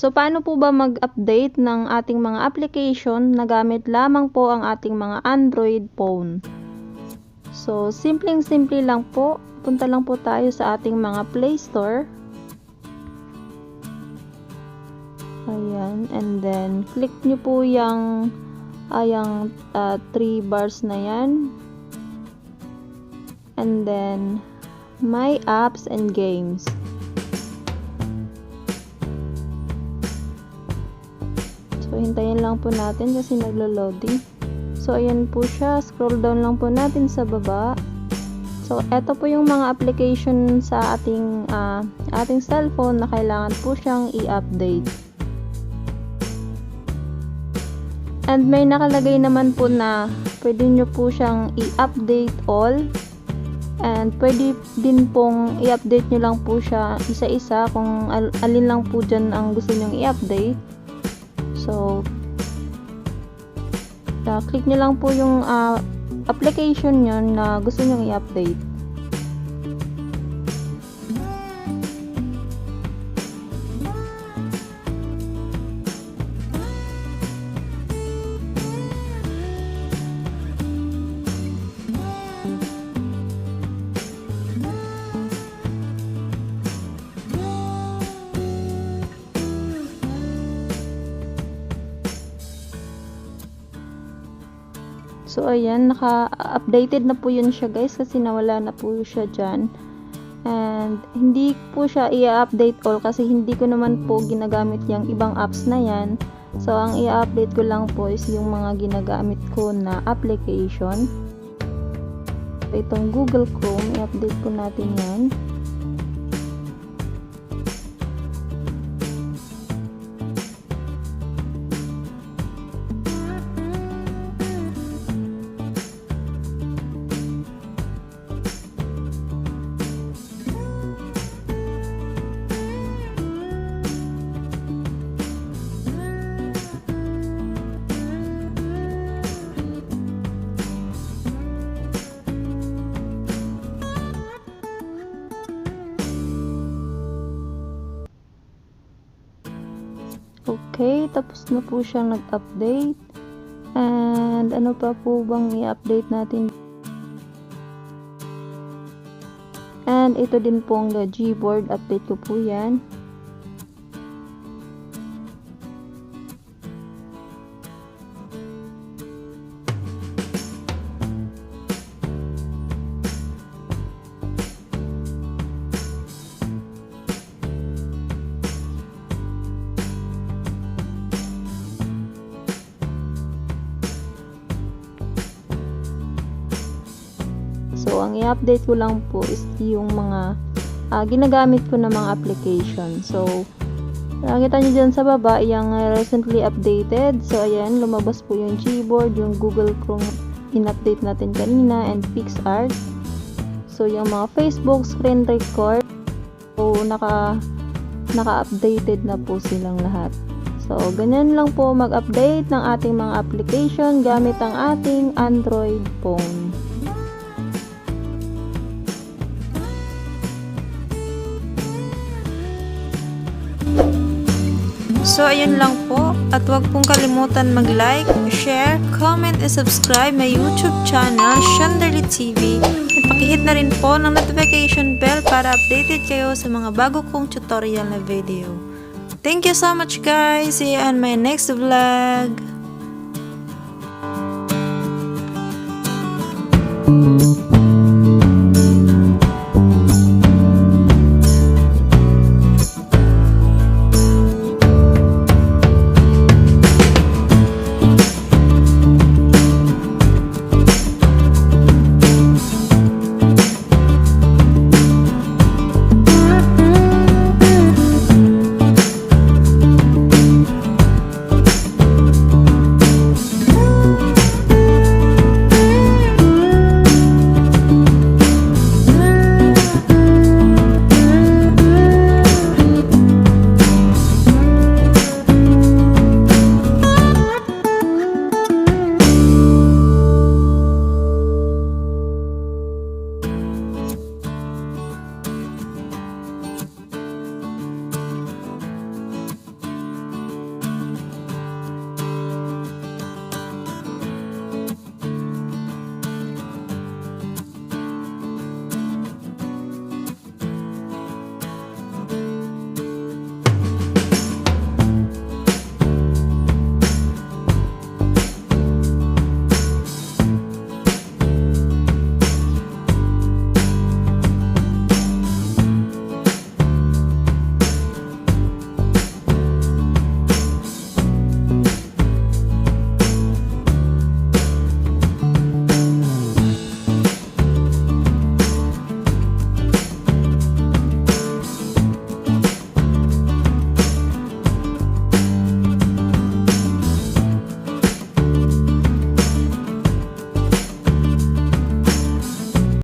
So, paano po ba mag-update ng ating mga application na gamit lamang po ang ating mga Android phone? So, simpleng-simple lang po. Punta lang po tayo sa ating mga Play Store. Ayan. And then, click nyo po yung 3 bars na yan. And then, My Apps and Games. So, hintayin lang po natin kasi naglo-loading. So, ayan po siya. Scroll down lang po natin sa baba. So, eto po yung mga application sa ating cellphone na kailangan po siyang i-update. And may nakalagay naman po na pwede nyo po siyang i-update all. And pwede din pong i-update nyo lang po siya isa-isa kung alin lang po dyan ang gusto nyong i-update. So, click nyo lang po yung application nyo na gusto nyo i-update. So, ayan, naka-updated na po yun siya guys kasi nawala na po siya dyan. And, hindi po siya i-update all kasi hindi ko naman po ginagamit yung ibang apps na yan. So, ang i-update ko lang po is yung mga ginagamit ko na application. So, itong Google Chrome, i-update po natin yan. Okay, tapos na po siyang nag-update. And ano pa po bang i-update natin? And ito din pong Gboard, update ko po yan. So, ang i-update ko lang po is yung mga ginagamit ko na mga application. So, nakita nyo dyan sa baba, yung recently updated. So, ayan, lumabas po yung Gboard, yung Google Chrome in-update natin kanina, and PixArt. So, yung mga Facebook, screen record. So, naka-updated na po silang lahat. So, ganyan lang po mag-update ng ating mga application gamit ang ating Android phone. So, ayun lang po. At huwag pong kalimutan mag-like, share, comment, and subscribe my YouTube channel, Xianderlee TV. At pakihit na rin po ng notification bell para updated kayo sa mga bago kong tutorial na video. Thank you so much guys! See you on my next vlog!